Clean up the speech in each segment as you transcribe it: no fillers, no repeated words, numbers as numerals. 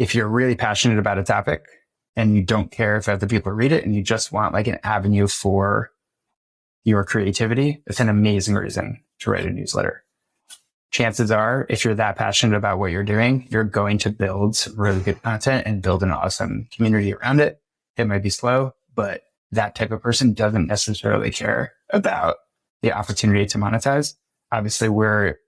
if you're really passionate about a topic and you don't care if other people read it and you just want like an avenue for your creativity, it's an amazing reason to write a newsletter. Chances are, if you're that passionate about what you're doing, you're going to build some really good content and build an awesome community around it. It might be slow, but that type of person doesn't necessarily care about the opportunity to monetize. Obviously,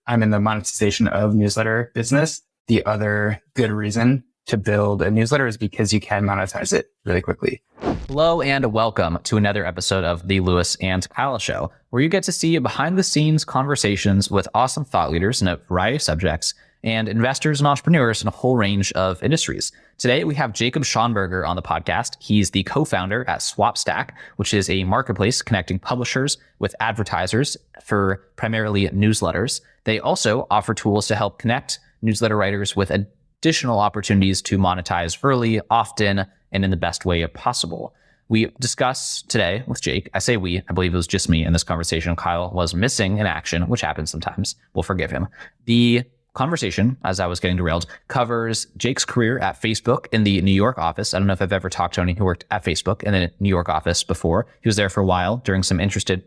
I'm in the monetization of newsletter business. The other good reason to build a newsletter is because you can monetize it really quickly. Hello and welcome to another episode of the Lewis and Kyle Show, where you get to see behind the scenes conversations with awesome thought leaders in a variety of subjects and investors and entrepreneurs in a whole range of industries. Today, we have Jacob Schonberger on the podcast. He's the co-founder at Swapstack, which is a marketplace connecting publishers with advertisers for primarily newsletters. They also offer tools to help connect newsletter writers with additional opportunities to monetize early, often, and in the best way possible. We discuss today with Jake. I say we, I believe it was just me in this conversation. Kyle was missing in action, which happens sometimes. We'll forgive him. The conversation, as I was getting derailed, covers Jake's career at Facebook in the New York office. I don't know if I've ever talked to anyone who worked at Facebook in the New York office before. He was there for a while during some interesting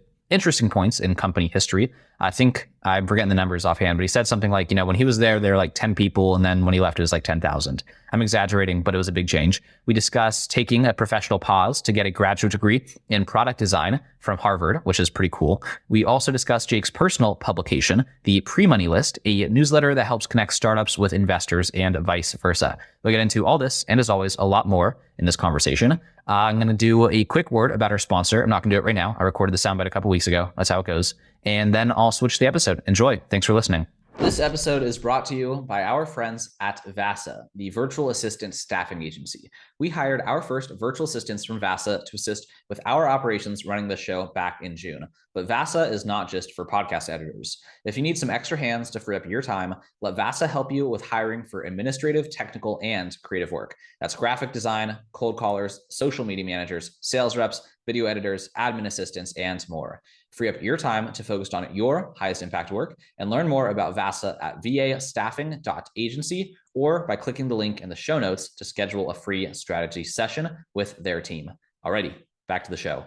points in company history. I think I'm forgetting the numbers offhand, but he said something like, when he was there were like 10 people. And then when he left, it was like 10,000. I'm exaggerating, but it was a big change. We discuss taking a professional pause to get a graduate degree in product design from Harvard, which is pretty cool. We also discuss Jake's personal publication, the Pre-Money List, a newsletter that helps connect startups with investors and vice versa. We'll get into all this and, as always, a lot more in this conversation. I'm going to do a quick word about our sponsor. I'm not going to do it right now. I recorded the soundbite a couple weeks ago. That's how it goes. And then I'll switch to the episode. Enjoy. Thanks for listening. This episode is brought to you by our friends at VASA, the virtual assistant staffing agency. We hired our first virtual assistants from VASA to assist with our operations running the show back in June. But VASA is not just for podcast editors. If you need some extra hands to free up your time, let VASA help you with hiring for administrative, technical, and creative work. That's graphic design, cold callers, social media managers, sales reps, video editors, admin assistants, and more. Free up your time to focus on your highest impact work and learn more about VASA at vastaffing.agency or by clicking the link in the show notes to schedule a free strategy session with their team. Alrighty, back to the show.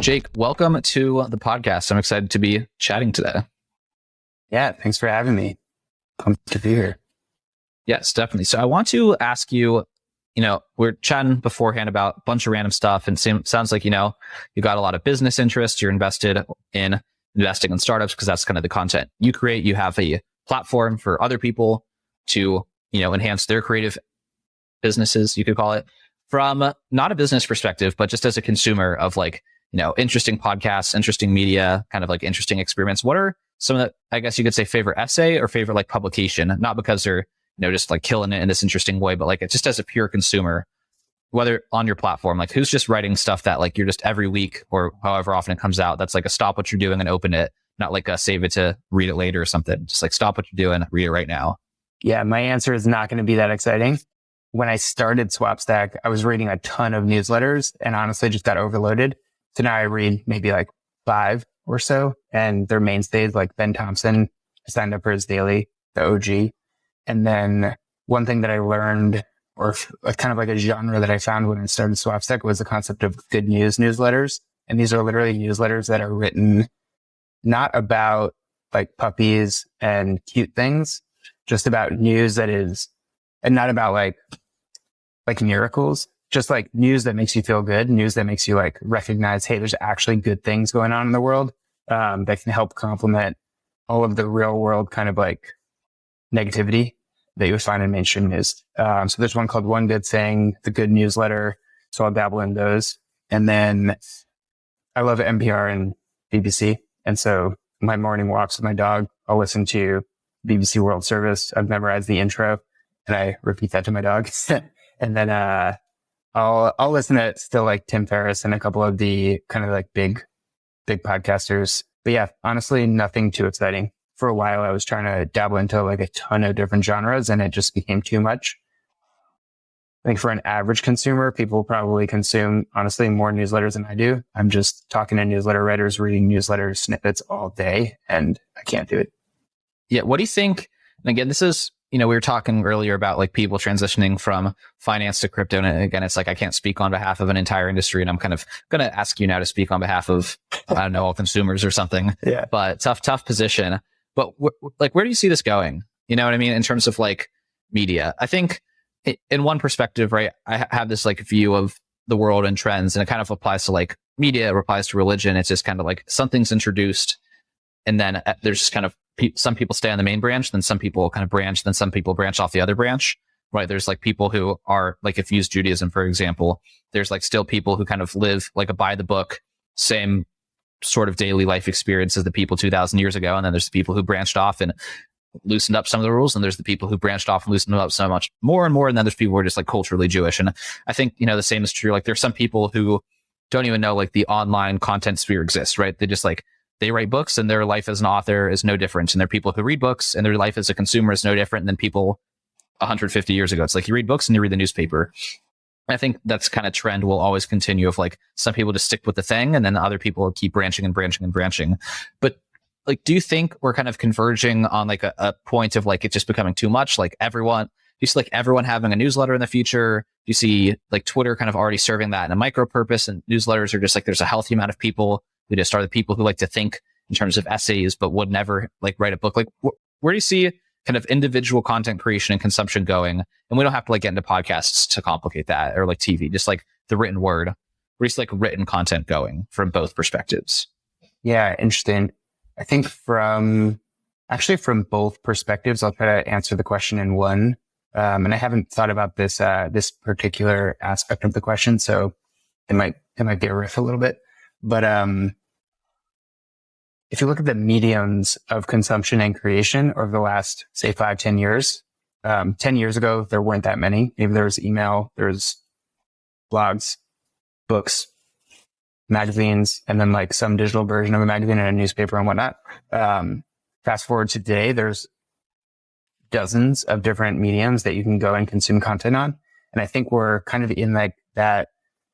Jake, welcome to the podcast. I'm excited to be chatting today. Yeah, thanks for having me. Pumped to be here. Yes, definitely. So I want to ask you, we're chatting beforehand about a bunch of random stuff, and sounds like, you got a lot of business interests. You're investing in startups because that's kind of the content you create. You have a platform for other people to, enhance their creative businesses, you could call it, from not a business perspective, but just as a consumer of interesting podcasts, interesting media, kind of like interesting experiments. What are some of the, I guess you could say, favorite essay or favorite publication? Not because they're just killing it in this interesting way, but just as a pure consumer, whether on your platform, who's just writing stuff that you're just every week or however often it comes out, that's a stop what you're doing and open it, not a save it to read it later or something. Just stop what you're doing, read it right now. Yeah, my answer is not going to be that exciting. When I started Swapstack, I was reading a ton of newsletters and honestly just got overloaded. So now I read maybe 5 or so, and they're mainstays like Ben Thompson. I signed up for his daily, the OG. And then one thing that I learned, or kind of a genre that I found when I started Swapstack, was the concept of good news newsletters. And these are literally newsletters that are written not about puppies and cute things, just about news that is, and not about like miracles, just news that makes you feel good, news that makes you recognize, hey, there's actually good things going on in the world that can help complement all of the real world kind of negativity that you would find in mainstream news. So there's one called One Good Thing, the Good Newsletter. So I'll dabble in those. And then I love NPR and BBC. And so my morning walks with my dog, I'll listen to BBC World Service. I've memorized the intro and I repeat that to my dog. And then I'll listen to still Tim Ferriss and a couple of the kind of big podcasters. But yeah, honestly, nothing too exciting. For a while, I was trying to dabble into a ton of different genres and it just became too much. I think for an average consumer, people probably consume, honestly, more newsletters than I do. I'm just talking to newsletter writers, reading newsletter snippets all day, and I can't do it. Yeah. What do you think? And again, this is we were talking earlier about like people transitioning from finance to crypto. And again, it's like, I can't speak on behalf of an entire industry. And I'm kind of going to ask you now to speak on behalf of, I don't know, all consumers or something. Yeah. But tough position. But like, where do you see this going? You know what I mean? In terms of like media, I think in one perspective, right, I have this like view of the world and trends, and it kind of applies to like media, it applies to religion. It's just kind of like something's introduced, and then there's just kind of some people stay on the main branch, then some people kind of branch, then some people branch off the other branch, right? There's like people who are like, if you use Judaism, for example, there's like still people who kind of live like a by the book, same sort of daily life experience as the people 2000 years ago. And then there's the people who branched off and loosened up some of the rules. And there's the people who branched off and loosened up so much more and more. And then there's people who are just like culturally Jewish. And I think, the same is true. Like there's some people who don't even know like the online content sphere exists, right? They just like, they write books and their life as an author is no different. And there are people who read books and their life as a consumer is no different than people 150 years ago. It's like you read books and you read the newspaper. I think that's kind of trend will always continue of like some people just stick with the thing and then other people keep branching and branching and branching. But like, do you think we're kind of converging on like a point of like, it's just becoming too much? Like do you see like everyone having a newsletter in the future? Do you see like Twitter kind of already serving that in a micro purpose, and newsletters are just like, there's a healthy amount of people who just are the people who like to think in terms of essays, but would never like write a book? Like where do you see kind of individual content creation and consumption going? And we don't have to like get into podcasts to complicate that, or like TV, just like the written word. Where do you see like written content going from both perspectives? Yeah, interesting. I think from both perspectives, I'll try to answer the question in one. And I haven't thought about this particular aspect of the question, so it might be a riff a little bit. But if you look at the mediums of consumption and creation over the last, say, 5-10 years, 10 years ago, there weren't that many. Maybe there was email, there's blogs, books, magazines, and then like some digital version of a magazine and a newspaper and whatnot. Fast forward to today, there's dozens of different mediums that you can go and consume content on. And I think we're kind of in like that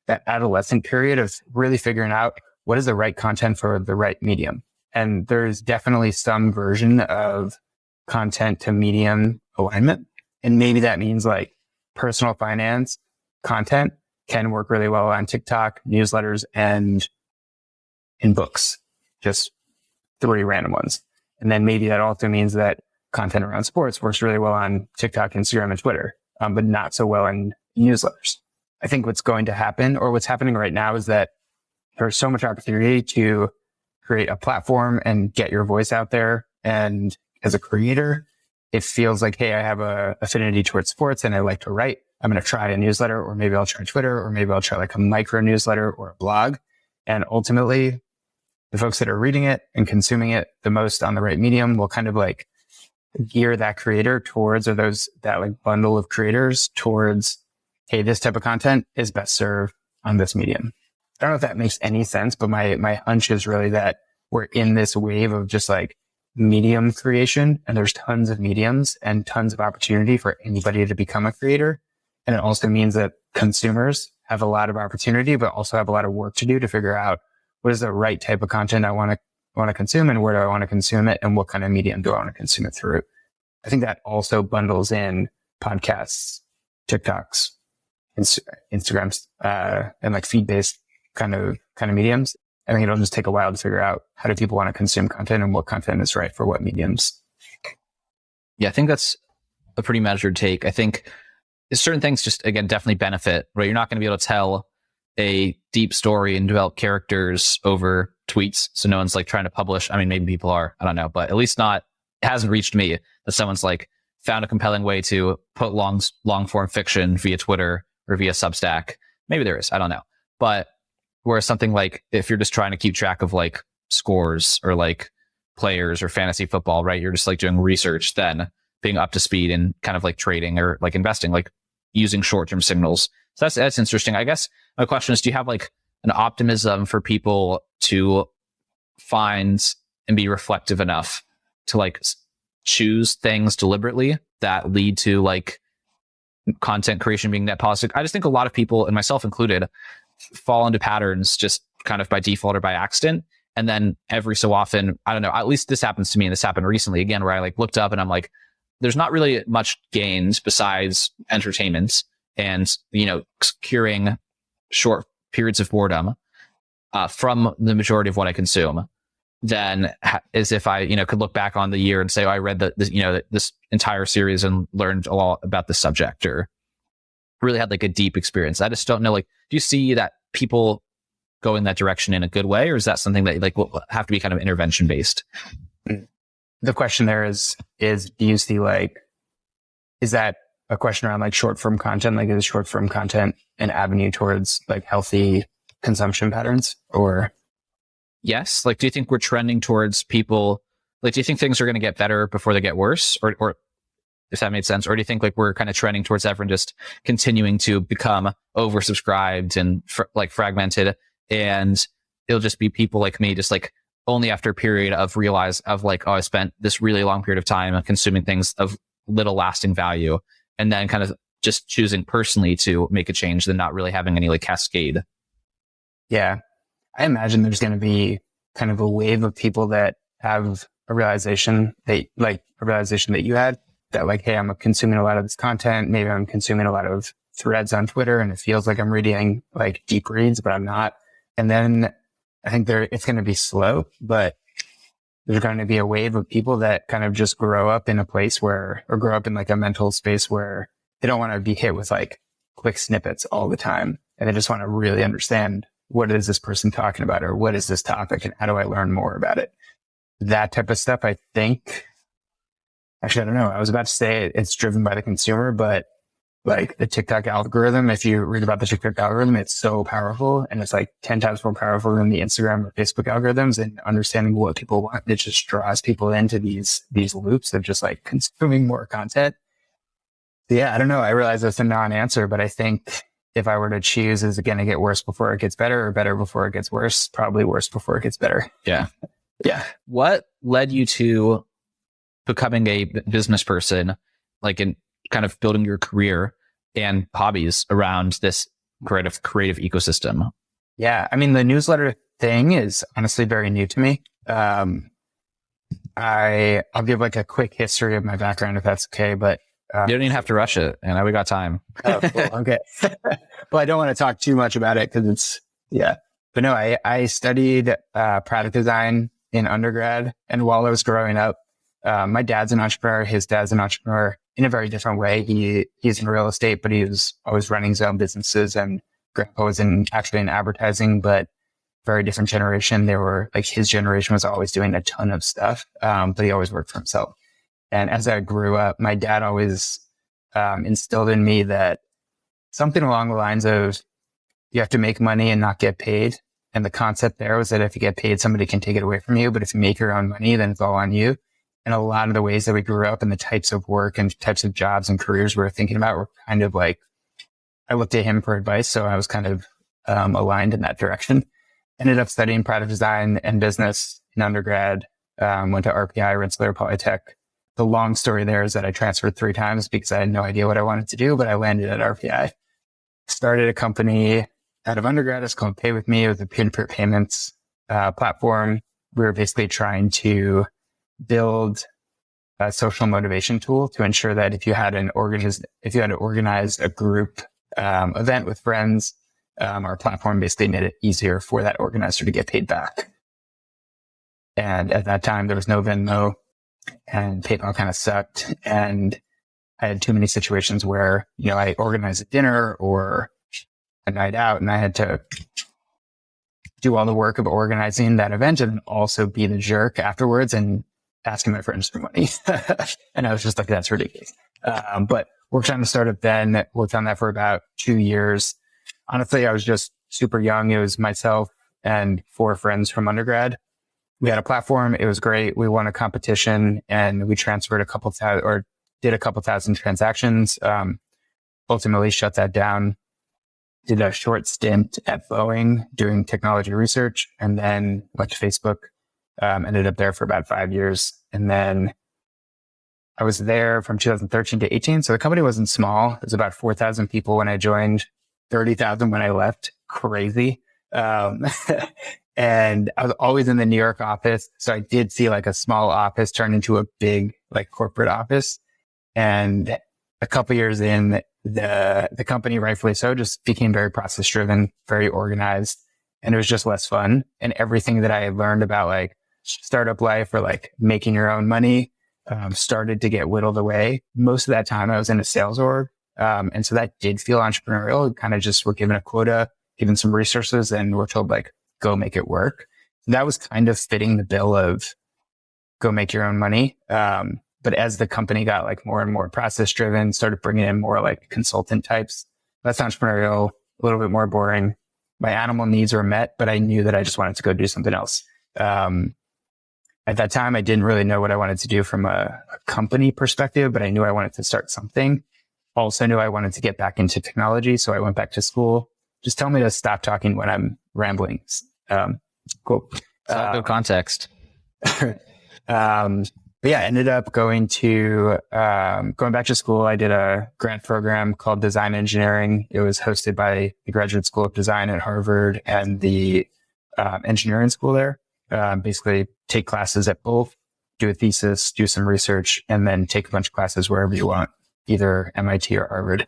adolescent period of really figuring out what is the right content for the right medium. And there's definitely some version of content to medium alignment. And maybe that means like personal finance content can work really well on TikTok, newsletters, and in books, just 3 random ones. And then maybe that also means that content around sports works really well on TikTok, Instagram, and Twitter, but not so well in newsletters. I think what's going to happen, or what's happening right now, is that there's so much opportunity to create a platform and get your voice out there. And as a creator, it feels like, hey, I have a affinity towards sports and I like to write. I'm going to try a newsletter, or maybe I'll try Twitter, or maybe I'll try like a micro newsletter or a blog. And ultimately, the folks that are reading it and consuming it the most on the right medium will kind of like gear that creator towards, or that like bundle of creators towards, hey, this type of content is best served on this medium. I don't know if that makes any sense, but my hunch is really that we're in this wave of just like medium creation, and there's tons of mediums and tons of opportunity for anybody to become a creator. And it also means that consumers have a lot of opportunity, but also have a lot of work to do to figure out what is the right type of content I want to consume, and where do I want to consume it, and what kind of medium do I want to consume it through. I think that also bundles in podcasts, TikToks, Instagrams, and like feed-based kind of mediums. I think it'll just take a while to figure out how do people want to consume content and what content is right for what mediums. Yeah, I think that's a pretty measured take. I think certain things just, again, definitely benefit, right? You're not going to be able to tell a deep story and develop characters over tweets. So no one's like trying to publish. I mean, maybe people are, I don't know, but at least it hasn't reached me that someone's like found a compelling way to put long form fiction via Twitter or via Substack. Maybe there is, I don't know. But whereas something like, if you're just trying to keep track of like scores or like players or fantasy football, right? You're just like doing research, then being up to speed and kind of like trading or like investing, like using short-term signals. So that's interesting. I guess my question is, do you have like an optimism for people to find and be reflective enough to like choose things deliberately that lead to like content creation being net positive? I just think a lot of people, and myself included, fall into patterns just kind of by default or by accident. And then every so often, I don't know, at least this happens to me, and this happened recently again, where I like looked up and I'm like, there's not really much gains besides entertainment and, curing short periods of boredom from the majority of what I consume, than as if I, could look back on the year and say, oh, I read this entire series and learned a lot about the subject, or really had like a deep experience. I just don't know, like, do you see that people go in that direction in a good way, or is that something that like will have to be kind of intervention based? The question there is do you see like, is that a question around like short form content? Like, is short form content an avenue towards like healthy consumption patterns, or? Yes. Like, do you think we're trending towards people, like, do you think things are going to get better before they get worse, or if that made sense? Or do you think like we're kind of trending towards everyone just continuing to become oversubscribed and fragmented, and it'll just be people like me, just like only after a period of like, oh, I spent this really long period of time consuming things of little lasting value, and then kind of just choosing personally to make a change, than not really having any like cascade? Yeah. I imagine there's going to be kind of a wave of people that have a realization that you had, that like, hey, I'm consuming a lot of this content. Maybe I'm consuming a lot of threads on Twitter, and it feels like I'm reading like deep reads, but I'm not. And then I think it's going to be slow, but there's going to be a wave of people that kind of just grow up in a place or grow up in like a mental space where they don't want to be hit with like quick snippets all the time. And they just want to really understand, what is this person talking about, or what is this topic, and how do I learn more about it? That type of stuff, I think. Actually, I don't know. I was about to say it's driven by the consumer, but like the TikTok algorithm, if you read about the TikTok algorithm, it's so powerful, and it's like 10 times more powerful than the Instagram or Facebook algorithms. And understanding what people want, it just draws people into these loops of just like consuming more content. So yeah, I don't know. I realize that's a non-answer, but I think if I were to choose, is it going to get worse before it gets better, or better before it gets worse? Probably worse before it gets better. Yeah. Yeah. What led you to becoming a business person, like in kind of building your career and hobbies around this creative ecosystem? Yeah. I mean, the newsletter thing is honestly very new to me. I'll give like a quick history of my background, if that's okay, but you don't even have to rush it. And we got time. Oh, cool. Okay. Well, I don't want to talk too much about it because but no, I studied product design in undergrad. And while I was growing up, my dad's an entrepreneur. His dad's an entrepreneur in a very different way. He's in real estate, but he was always running his own businesses, and grandpa was actually in advertising, but very different generation. They were like, his generation was always doing a ton of stuff. But he always worked for himself. And as I grew up, my dad always instilled in me that something along the lines of, you have to make money and not get paid. And the concept there was that if you get paid, somebody can take it away from you. But if you make your own money, then it's all on you. And a lot of the ways that we grew up and the types of work and types of jobs and careers we were thinking about were kind of like, I looked at him for advice. So I was kind of aligned in that direction. Ended up studying product design and business in undergrad, went to RPI, Rensselaer Polytech. The long story there is that I transferred 3 times because I had no idea what I wanted to do, but I landed at RPI. Started a company out of undergrad. It's called Pay With Me. It was a peer-to-peer payments platform. We were basically trying to build a social motivation tool to ensure that if you had to organize a group event with friends, our platform basically made it easier for that organizer to get paid back. And at that time, there was no Venmo, and PayPal kind of sucked. And I had too many situations where, I organized a dinner or a night out, and I had to do all the work of organizing that event and also be the jerk afterwards and asking my friends for money. And I was just like, that's ridiculous. But worked on the startup then, worked on that for about 2 years. Honestly, I was just super young. It was myself and 4 friends from undergrad. We had a platform. It was great. We won a competition and we transferred did a couple thousand transactions. Ultimately shut that down. Did a short stint at Boeing doing technology research, and then went to Facebook. Ended up there for about 5 years. And then I was there from 2013 to 18. So the company wasn't small. It was about 4,000 people when I joined, 30,000 when I left. Crazy. And I was always in the New York office. So I did see like a small office turn into a big like corporate office. And a couple years in, the company, rightfully so, just became very process driven, very organized, and it was just less fun. And everything that I had learned about like startup life or like making your own money started to get whittled away. Most of that time I was in a sales org. And so that did feel entrepreneurial. Kind of just we're given a quota, given some resources, and we're told like, go make it work. That was kind of fitting the bill of go make your own money. But as the company got like more and more process driven, started bringing in more like consultant types, that's entrepreneurial, a little bit more boring. My animal needs were met, but I knew that I just wanted to go do something else. At that time, I didn't really know what I wanted to do from a company perspective, but I knew I wanted to start something. Also knew I wanted to get back into technology. So I went back to school. Just tell me to stop talking when I'm rambling. Cool. Good context. But yeah, I ended up going back to school. I did a grant program called Design Engineering. It was hosted by the Graduate School of Design at Harvard and the engineering school there. Basically take classes at both, do a thesis, do some research, and then take a bunch of classes wherever you want, either MIT or Harvard.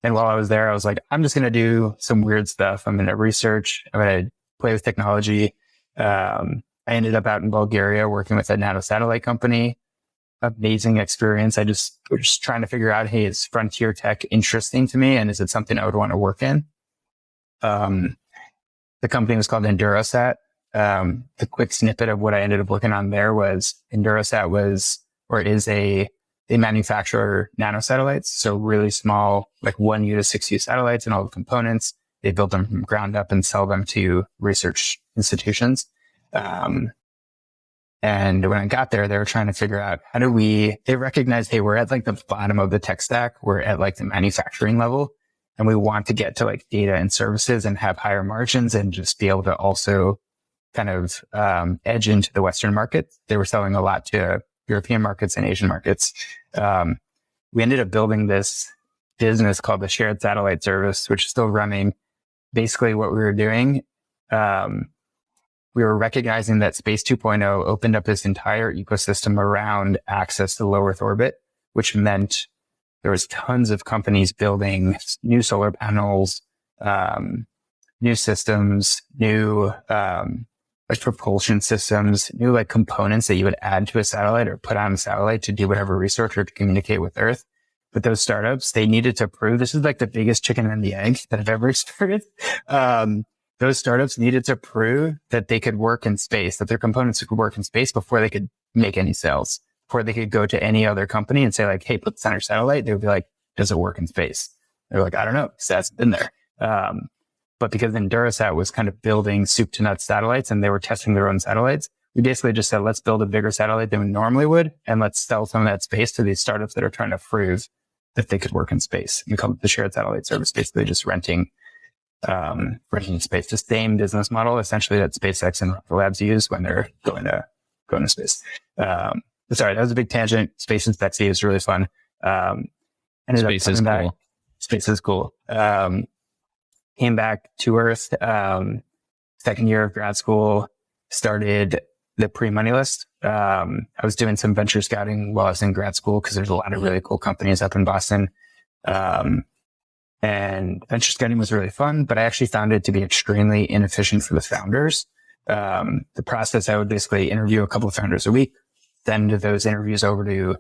And while I was there, I was like, I'm just going to do some weird stuff. I'm going to research. I'm going to play with technology. I ended up out in Bulgaria working with a nanosatellite company. Amazing experience. Was just trying to figure out, hey, is frontier tech interesting to me? And is it something I would want to work in? The company was called Endurosat. The quick snippet of what I ended up working on there was Endurosat they manufacture nanosatellites. So really small, like 1U to 6U satellites and all the components. They build them from ground up and sell them to research institutions. And when I got there, they were trying to figure out they recognized, hey, we're at like the bottom of the tech stack. We're at like the manufacturing level and we want to get to like data and services and have higher margins and just be able to also kind of, edge into the Western market. They were selling a lot to European markets and Asian markets. We ended up building this business called the Shared Satellite Service, which is still running. Basically what we were doing, we were recognizing that Space 2.0 opened up this entire ecosystem around access to low Earth orbit, which meant there was tons of companies building new solar panels, new systems, new like propulsion systems, new like components that you would add to a satellite or put on a satellite to do whatever research or to communicate with Earth. But those startups, they needed to prove, this is like the biggest chicken and the egg that I've ever experienced. Those startups needed to prove that they could work in space, that their components could work in space before they could make any sales, before they could go to any other company and say like, hey, put this on your satellite. They would be like, does it work in space? They're like, I don't know. It hasn't been there. But because Endurosat was kind of building soup to nuts satellites and they were testing their own satellites, we basically just said, let's build a bigger satellite than we normally would. And let's sell some of that space to these startups that are trying to prove that they could work in space. We call it the Shared Satellite Service, basically just renting space. The same business model essentially that SpaceX and Rocket Labs use when they're going to space. Sorry, that was a big tangent. Space is sexy. It's really fun. Space is cool. Space is cool. Came back to Earth, second year of grad school, started the pre-money list. I was doing some venture scouting while I was in grad school because there's a lot of really cool companies up in Boston. And venture scouting was really fun, but I actually found it to be extremely inefficient for the founders. The process, I would basically interview a couple of founders a week, send those interviews over to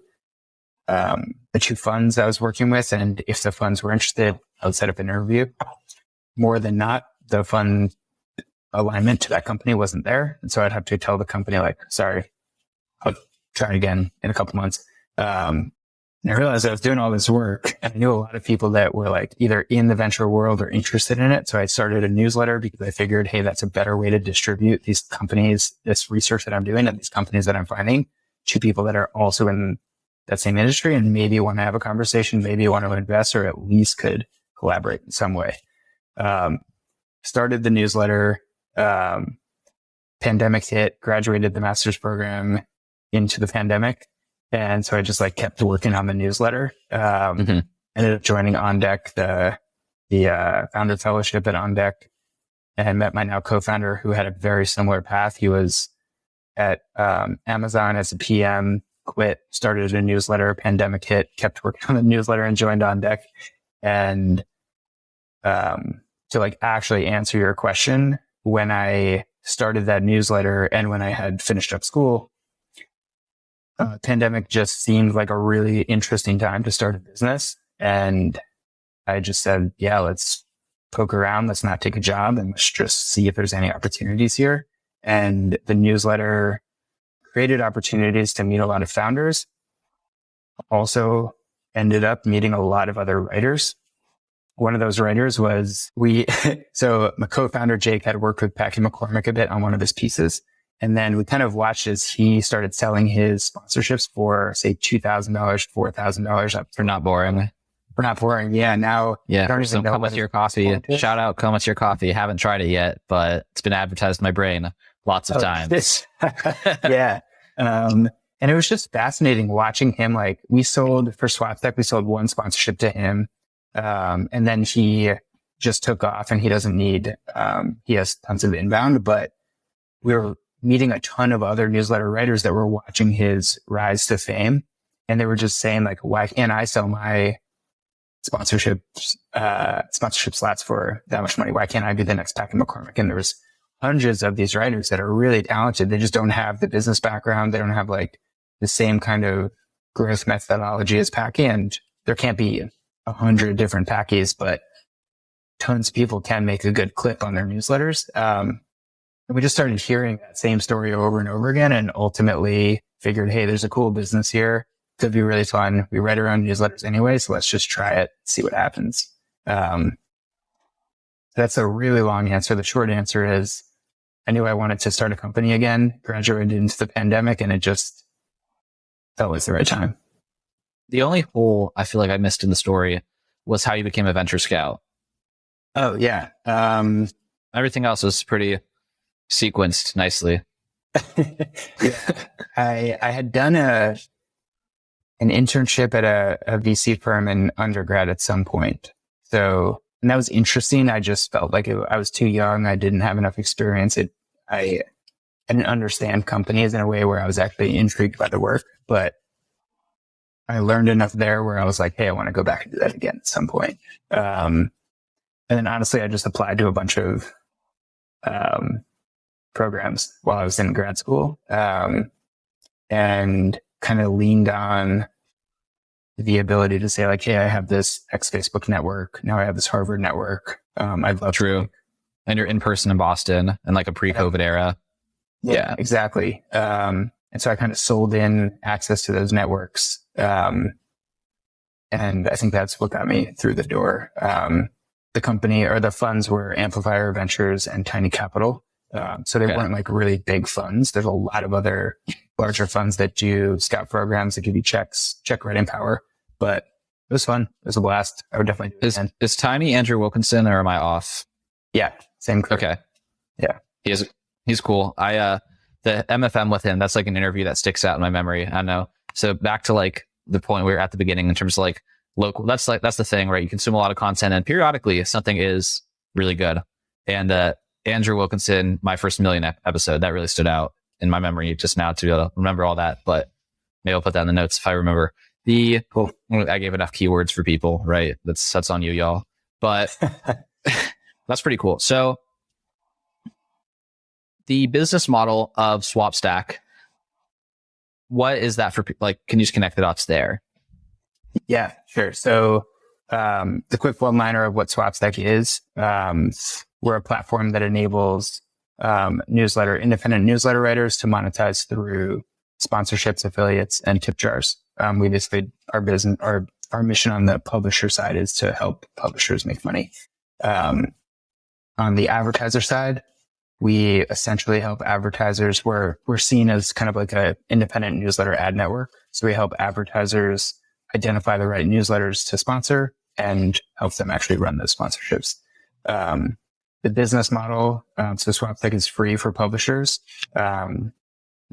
the two funds I was working with. And if the funds were interested, I would set up an interview. More than not, the fund alignment to that company wasn't there. And so I'd have to tell the company like, sorry, I'll try again in a couple months. And I realized I was doing all this work and I knew a lot of people that were like either in the venture world or interested in it. So I started a newsletter because I figured, hey, that's a better way to distribute these companies, this research that I'm doing and these companies that I'm finding to people that are also in that same industry and maybe want to have a conversation, maybe want to invest or at least could collaborate in some way. Started the newsletter, pandemic hit, graduated the master's program into the pandemic. And so I just like kept working on the newsletter. Ended up joining On Deck, the founder fellowship at On Deck, and met my now co-founder who had a very similar path. He was at Amazon as a PM, quit, started a newsletter, pandemic hit, kept working on the newsletter and joined On Deck. And to like actually answer your question, when I started that newsletter and when I had finished up school, pandemic just seemed like a really interesting time to start a business. And I just said, yeah, let's poke around. Let's not take a job and let's just see if there's any opportunities here. And the newsletter created opportunities to meet a lot of founders. Also ended up meeting a lot of other writers. One of those writers was so my co-founder, Jake, had worked with Packy McCormick a bit on one of his pieces. And then we kind of watched as he started selling his sponsorships for, say, $2,000, $4,000 up. For not boring. For not boring. Yeah. Now, yeah. I don't even know Come with your coffee. Shout out, come with your coffee. Haven't tried it yet, but it's been advertised in my brain lots of times. Yeah. And it was just fascinating watching him. Like we sold for Swapstack, we sold one sponsorship to him. And then he just took off and he doesn't need, he has tons of inbound, but we were meeting a ton of other newsletter writers that were watching his rise to fame. And they were just saying like, why can't I sell my sponsorship slots for that much money? Why can't I be the next Packy McCormick? And there was hundreds of these writers that are really talented. They just don't have the business background. They don't have like the same kind of growth methodology as Packy. And there can't be 100 different Packies, but tons of people can make a good clip on their newsletters. And we just started hearing that same story over and over again and ultimately figured, hey, there's a cool business here. Could be really fun. We write our own newsletters anyway, so let's just try it, see what happens. That's a really long answer. The short answer is I knew I wanted to start a company again, graduated into the pandemic, and it just felt like the right time. The only hole I feel like I missed in the story was how you became a venture scout. Oh, yeah. Everything else was pretty sequenced nicely. Yeah. I had done an internship at a VC firm in undergrad at some point. So, and that was interesting. I just felt like I was too young. I didn't have enough experience. I didn't understand companies in a way where I was actually intrigued by the work, but I learned enough there where I was like, hey, I want to go back and do that again at some point. And then honestly, I just applied to a bunch of programs while I was in grad school and kind of leaned on the ability to say like, hey, I have this ex-Facebook network. Now I have this Harvard network. I'd love True. And you're in person in Boston in like a pre-COVID era. Yeah, exactly. And so I kind of sold in access to those networks. And I think that's what got me through the door. The company or the funds were Amplifier Ventures and Tiny Capital. So they weren't like really big funds. There's a lot of other larger funds that do scout programs that give you check writing power, but it was fun. It was a blast. I would definitely do it again. Is Tiny Andrew Wilkinson or am I off? Yeah. Same crew. Okay. Yeah. He's cool. The MFM with him, that's like an interview that sticks out in my memory. I know. So back to like the point we were at the beginning in terms of like local, that's the thing, right? You consume a lot of content and periodically something is really good. And, Andrew Wilkinson, my first million episode, that really stood out in my memory just now to be able to remember all that, but maybe I'll put that in the notes if I remember. Cool. I gave enough keywords for people, right? That's on you, y'all. But that's pretty cool. So the business model of Swapstack, what is that for? Like, can you just connect the dots there? Yeah, sure. So the quick one-liner of what Swapstack is, we're a platform that enables independent newsletter writers to monetize through sponsorships, affiliates, and tip jars. We basically, our mission on the publisher side is to help publishers make money. On the advertiser side, we essentially help advertisers. We're seen as kind of like an independent newsletter ad network. So we help advertisers identify the right newsletters to sponsor and help them actually run those sponsorships. The business model, so Swapstack is free for publishers.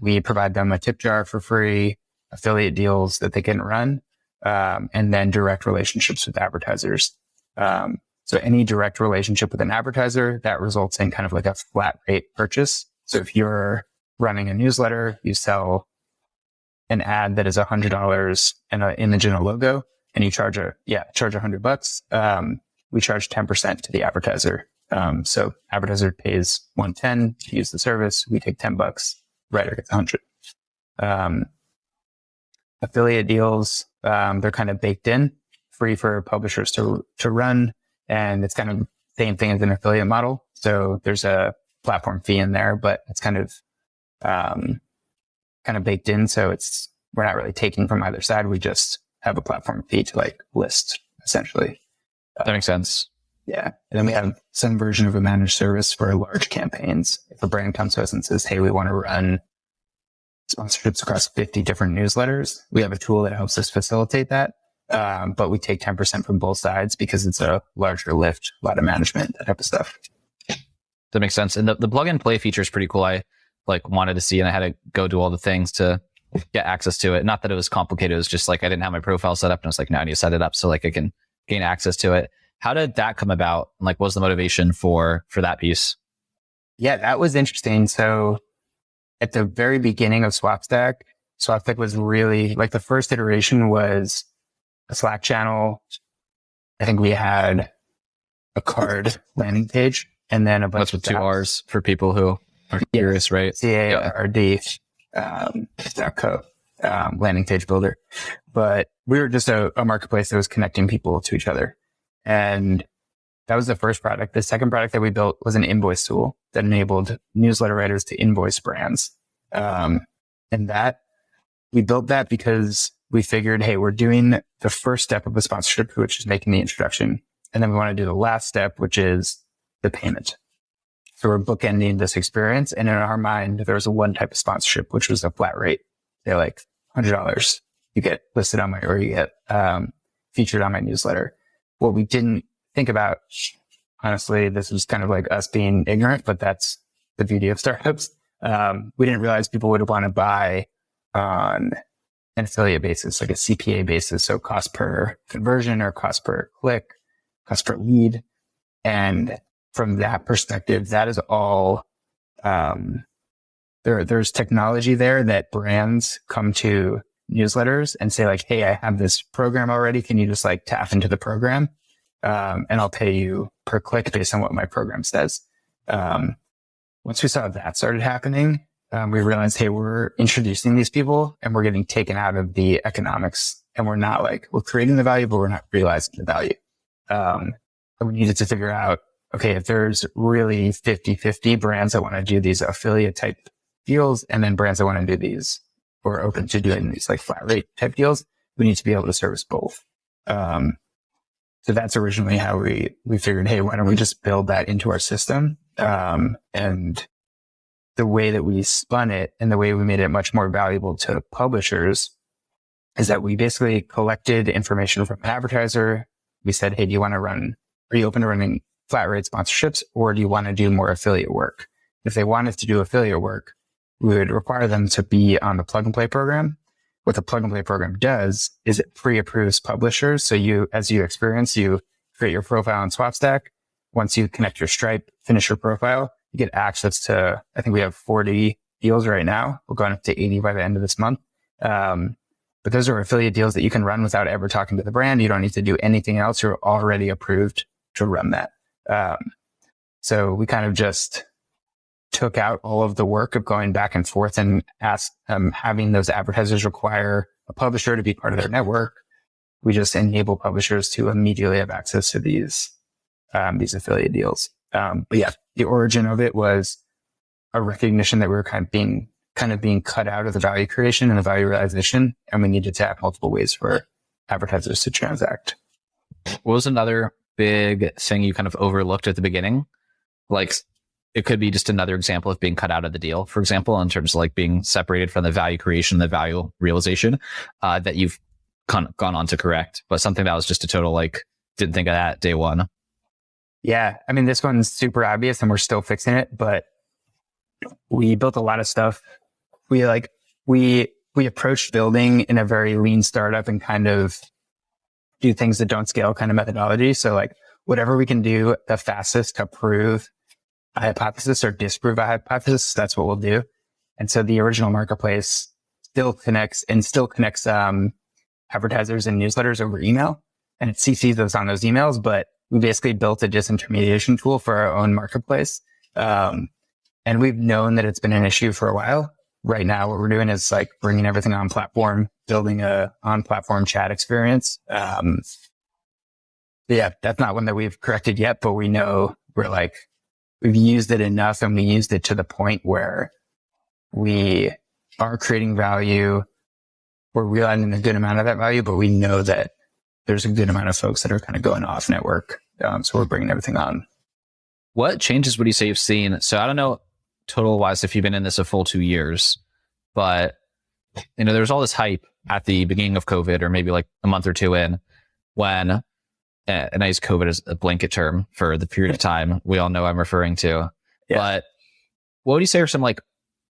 We provide them a tip jar for free, affiliate deals that they can run, and then direct relationships with advertisers. So any direct relationship with an advertiser, that results in kind of like a flat rate purchase. So if you're running a newsletter, you sell an ad that is $100 and an image and a logo, and you charge $100, we charge 10% to the advertiser. So advertiser pays 110 to use the service. We take $10. Writer gets 100. Affiliate deals, they're kind of baked in, free for publishers to run. And it's kind of same thing as an affiliate model. So there's a platform fee in there, but it's kind of baked in. So we're not really taking from either side. We just have a platform fee to like list essentially. That makes sense. Yeah. And then we have some version of a managed service for large campaigns. If a brand comes to us and says, hey, we want to run sponsorships across 50 different newsletters, we have a tool that helps us facilitate that. But we take 10% from both sides because it's a larger lift, a lot of management, that type of stuff. That makes sense. And the plug and play feature is pretty cool. I wanted to see, and I had to go do all the things to get access to it. Not that it was complicated. It was just like, I didn't have my profile set up, and I was like, now I need to set it up so like I can gain access to it. How did that come about? Like, what was the motivation for that piece? Yeah, that was interesting. So at the very beginning of Swapstack was really like the first iteration was a Slack channel. I think we had a card landing page and then a bunch That's with two R's for people who are curious, right? CARD, .co, landing page builder. But we were just a marketplace that was connecting people to each other. And that was the first product. The second product that we built was an invoice tool that enabled newsletter writers to invoice brands. And we built that because we figured, hey, we're doing the first step of a sponsorship, which is making the introduction. And then we want to do the last step, which is the payment. So we're bookending this experience. And in our mind, there was one type of sponsorship, which was a flat rate. They're like $100. You get listed on or you get featured on my newsletter. What we didn't think about, honestly, this was kind of like us being ignorant, but that's the beauty of startups. We didn't realize people would want to buy on an affiliate basis, like a CPA basis. So cost per conversion or cost per click, cost per lead. And from that perspective, that is all, there's technology there that brands come to newsletters and say like, hey, I have this program already. Can you just like tap into the program? And I'll pay you per click based on what my program says. Once we saw that started happening, we realized, hey, we're introducing these people and we're getting taken out of the economics, and we're creating the value, but we're not realizing the value. And we needed to figure out, okay, if there's really 50-50 brands that want to do these affiliate type deals and then brands that want to do these or open to doing these like flat rate type deals, we need to be able to service both. So that's originally how we figured, hey, why don't we just build that into our system? And the way that we spun it and the way we made it much more valuable to publishers is that we basically collected information from an advertiser. We said, hey, are you open to running flat rate sponsorships, or do you want to do more affiliate work? If they wanted to do affiliate work, we would require them to be on the plug and play program. What the plug and play program does is it pre-approves publishers. So as you create your profile on Swapstack. Once you connect your Stripe, finish your profile, you get access to, I think we have 40 deals right now. We're going up to 80 by the end of this month. But those are affiliate deals that you can run without ever talking to the brand. You don't need to do anything else. You're already approved to run that. So we kind of just took out all of the work of going back and forth and having those advertisers require a publisher to be part of their network. We just enable publishers to immediately have access to these affiliate deals. But yeah, the origin of it was a recognition that we were kind of being cut out of the value creation and the value realization, and we needed to have multiple ways for advertisers to transact. What was another big thing you kind of overlooked at the beginning? Like, it could be just another example of being cut out of the deal, for example, in terms of like being separated from the value creation, the value realization that you've gone on to correct, but something that was just a total, like, didn't think of that day one. Yeah. I mean, this one's super obvious and we're still fixing it, but we built a lot of stuff. We approached building in a very lean startup and kind of do things that don't scale kind of methodology. So like whatever we can do the fastest to prove a hypothesis or disprove a hypothesis, that's what we'll do. And so the original marketplace still connects advertisers and newsletters over email, and it CCs those on those emails. But we basically built a disintermediation tool for our own marketplace. And we've known that it's been an issue for a while. Right now, what we're doing is like bringing everything on platform, building a on platform chat experience. Yeah, that's not one that we've corrected yet, but we know we've used it enough, and we used it to the point where we are creating value. We're realizing a good amount of that value, but we know that there's a good amount of folks that are kind of going off network. So we're bringing everything on. What changes would you say you've seen? So I don't know total wise if you've been in this a full 2 years, but there was all this hype at the beginning of COVID, or maybe like a month or two in, when, and I use COVID as a blanket term for the period of time we all know I'm referring to. Yeah. But what would you say are some, like,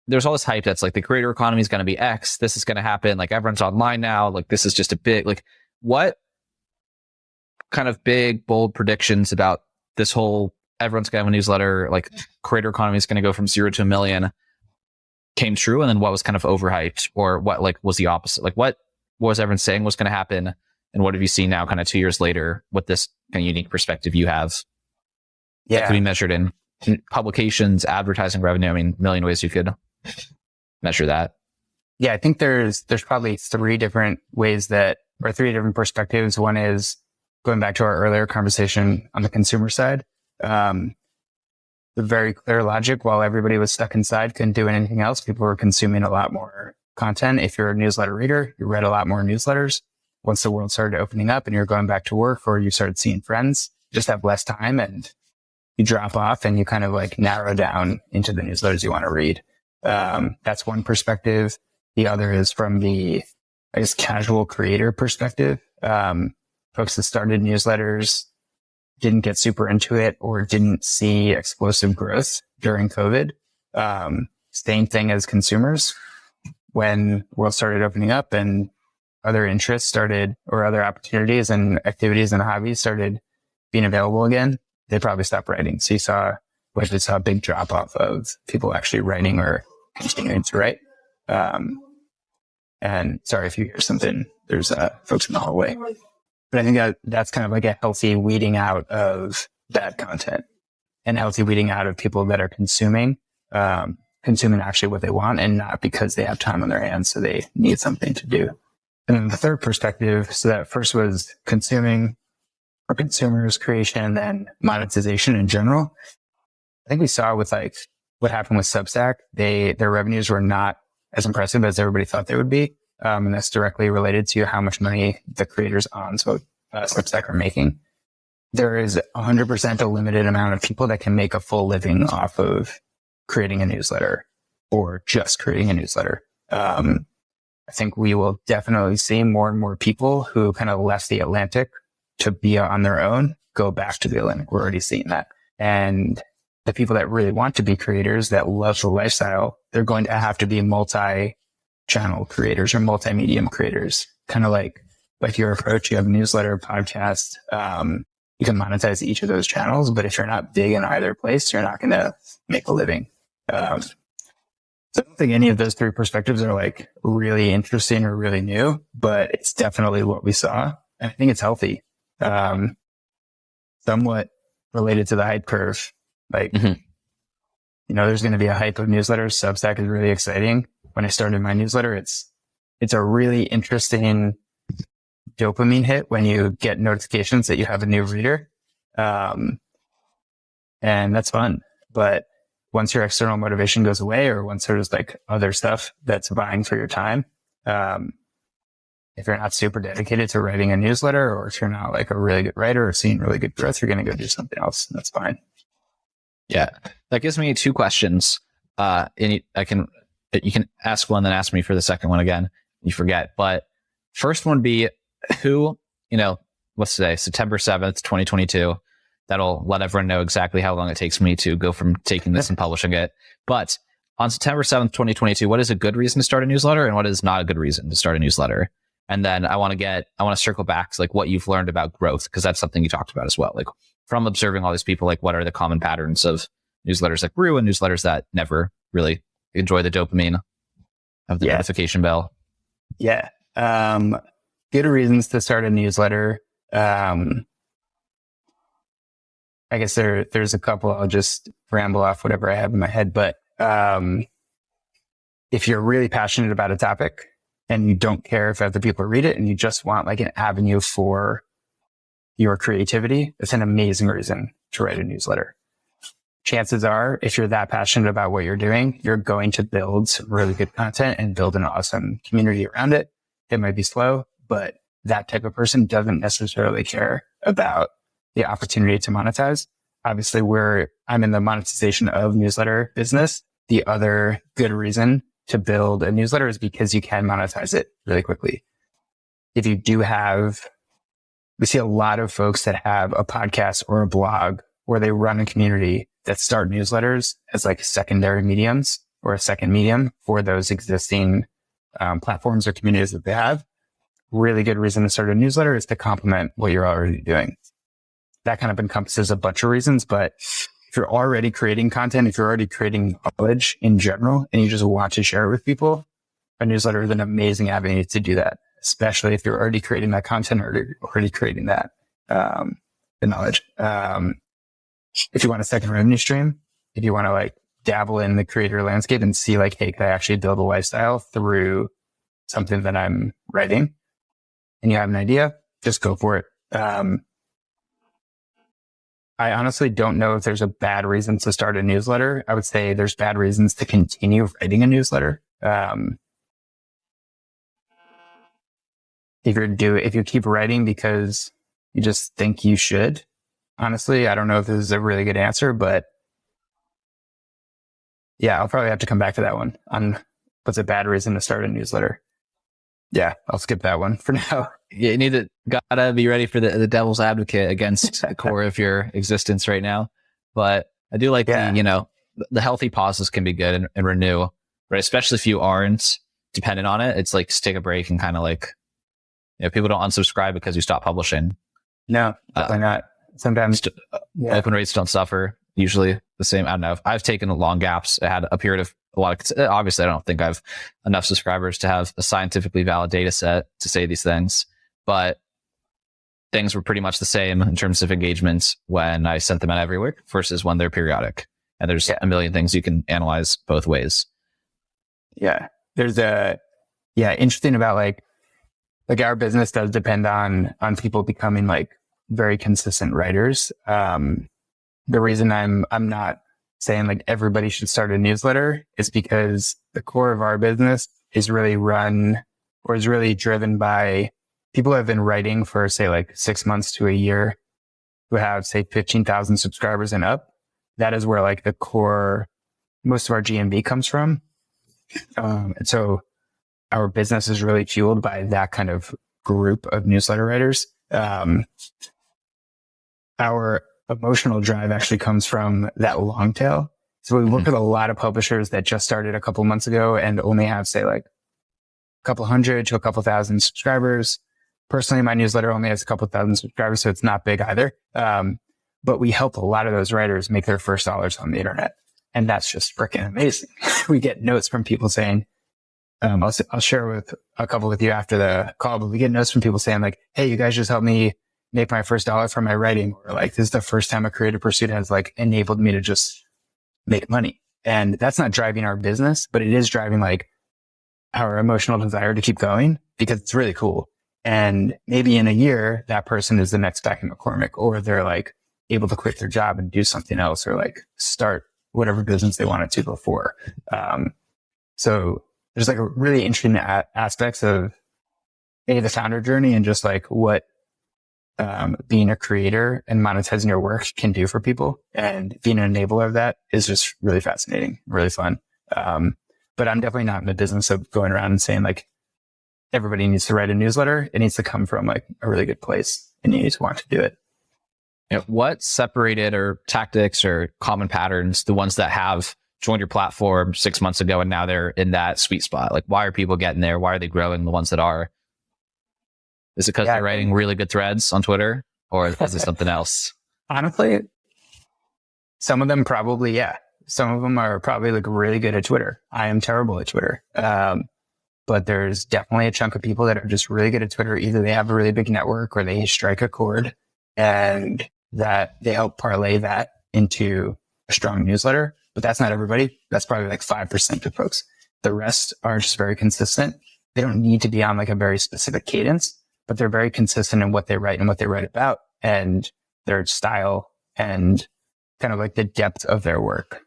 there's all this hype that's like the creator economy is going to be X, this is going to happen, like everyone's online now, like this is just a big, like, what kind of big, bold predictions about this whole everyone's going to have a newsletter, like creator economy is going to go from 0 to 1 million came true? And then what was kind of overhyped, or what like was the opposite? Like what was everyone saying was going to happen? And what have you seen now kind of 2 years later with this kind of unique perspective you have? Yeah. That could be measured in publications, advertising revenue. I mean, a million ways you could measure that. Yeah, I think there's probably three different perspectives. One is going back to our earlier conversation on the consumer side. The very clear logic, while everybody was stuck inside, couldn't do anything else, people were consuming a lot more content. If you're a newsletter reader, you read a lot more newsletters. Once the world started opening up and you're going back to work, or you started seeing friends, you just have less time and you drop off, and you kind of like narrow down into the newsletters you want to read. That's one perspective. The other is from the, I guess, casual creator perspective. Folks that started newsletters didn't get super into it, or didn't see explosive growth during COVID. Same thing as consumers. When the world started opening up and other interests started, or other opportunities and activities and hobbies started being available again, they probably stopped writing. So you saw a big drop off of people actually writing or continuing to write. And sorry if you hear something, there's folks in the hallway. But I think that's kind of like a healthy weeding out of bad content, and healthy weeding out of people that are consuming actually what they want, and not because they have time on their hands, so they need something to do. And then the third perspective, so that first was consuming, or consumers, creation, and then monetization in general. I think we saw with like what happened with Substack, their revenues were not as impressive as everybody thought they would be. And that's directly related to how much money the creators on Swapstack are making. There is 100% a limited amount of people that can make a full living off of creating a newsletter, or just creating a newsletter. I think we will definitely see more and more people who kind of left the Atlantic to be on their own go back to the Atlantic. We're already seeing that. And the people that really want to be creators, that love the lifestyle, they're going to have to be multi-channel creators or multimedia creators. Kind of like your approach, you have a newsletter, podcast, you can monetize each of those channels, but if you're not big in either place, you're not going to make a living. So I don't think any of those three perspectives are like really interesting or really new, but it's definitely what we saw. And I think it's healthy. Somewhat related to the hype curve. Like, there's going to be a hype of newsletters. Substack is really exciting. When I started my newsletter, it's a really interesting dopamine hit when you get notifications that you have a new reader. And that's fun. But once your external motivation goes away, or once there's like other stuff that's vying for your time, if you're not super dedicated to writing a newsletter, or if you're not like a really good writer or seeing really good growth, you're going to go do something else. And that's fine. Yeah. That gives me two questions. And you can ask one, then ask me for the second one again. You forget. But first one would be who, what's today? September 7th, 2022. That'll let everyone know exactly how long it takes me to go from taking this and publishing it. But on September 7th, 2022, what is a good reason to start a newsletter, and what is not a good reason to start a newsletter? And then I want to circle back to like what you've learned about growth, because that's something you talked about as well. Like from observing all these people, like what are the common patterns of newsletters that grew and newsletters that never really enjoy the dopamine? of the notification bell. Yeah. Good reasons to start a newsletter. I guess there's a couple. I'll just ramble off whatever I have in my head. But if you're really passionate about a topic and you don't care if other people read it and you just want like an avenue for your creativity, it's an amazing reason to write a newsletter. Chances are, if you're that passionate about what you're doing, you're going to build some really good content and build an awesome community around it. It might be slow, but that type of person doesn't necessarily care about the opportunity to monetize. Obviously, I'm in the monetization of newsletter business. The other good reason to build a newsletter is because you can monetize it really quickly. If you do we see a lot of folks that have a podcast or a blog where they run a community that start newsletters as like secondary mediums or a second medium for those existing platforms or communities that they have. Really good reason to start a newsletter is to complement what you're already doing. That kind of encompasses a bunch of reasons, but if you're already creating content, if you're already creating knowledge in general, and you just want to share it with people, a newsletter is an amazing avenue to do that, especially if you're already creating that content or already creating that, the knowledge. If you want a second revenue stream, if you want to like dabble in the creator landscape and see like, hey, can I actually build a lifestyle through something that I'm writing, and you have an idea, just go for it. I honestly don't know if there's a bad reason to start a newsletter. I would say there's bad reasons to continue writing a newsletter. If you keep writing because you just think you should, honestly, I don't know if this is a really good answer, but yeah, I'll probably have to come back to that one on what's a bad reason to start a newsletter. Yeah, I'll skip that one for now. You gotta be ready for the devil's advocate against the core of your existence right now. But I do like the healthy pauses can be good and renew, right? Especially if you aren't dependent on it. It's like just take a break and kind of like, people don't unsubscribe because you stop publishing. No, definitely not. Sometimes open rates don't suffer. Usually the same. I don't know. I've taken long gaps. I had a period of obviously I don't think I've enough subscribers to have a scientifically valid data set to say these things, but things were pretty much the same in terms of engagement when I sent them out every week versus when they're periodic. And there's a million things you can analyze both ways. Yeah. There's interesting about like our business does depend on people becoming like very consistent writers. The reason I'm not saying like everybody should start a newsletter is because the core of our business is really driven by people who have been writing for say like 6 months to a year, who have say 15,000 subscribers and up. That is where like the core, most of our GMV comes from. And so our business is really fueled by that kind of group of newsletter writers. Our emotional drive actually comes from that long tail. So we work with a lot of publishers that just started a couple months ago and only have say like a couple hundred to a couple thousand subscribers. Personally, my newsletter only has a couple thousand subscribers, so it's not big either. But we help a lot of those writers make their first dollars on the internet. And that's just freaking amazing. We get notes from people saying, I'll share with a couple with you after the call, but we get notes from people saying like, hey, you guys just helped me make my first dollar from my writing. Or like, this is the first time a creative pursuit has like enabled me to just make money. And that's not driving our business, but it is driving like our emotional desire to keep going because it's really cool. And maybe in a year, that person is the next Becky McCormick, or they're like able to quit their job and do something else, or like start whatever business they wanted to before. So there's like a really interesting aspects of the founder journey and just like what being a creator and monetizing your work can do for people, and being an enabler of that is just really fascinating, really fun. But I'm definitely not in the business of going around and saying like, everybody needs to write a newsletter. It needs to come from like a really good place and you need to want to do it. What separated or tactics or common patterns, the ones that have joined your platform 6 months ago and now they're in that sweet spot? Like, why are people getting there? Why are they growing? The ones that are, is it because they're writing really good threads on Twitter, or is it something else? Honestly, some of them probably, yeah. Some of them are probably like really good at Twitter. I am terrible at Twitter. but there's definitely a chunk of people that are just really good at Twitter. Either they have a really big network or they strike a chord, and that they help parlay that into a strong newsletter. But that's not everybody. That's probably like 5% of folks. The rest are just very consistent. They don't need to be on like a very specific cadence, but they're very consistent in what they write and what they write about, and their style and kind of like the depth of their work.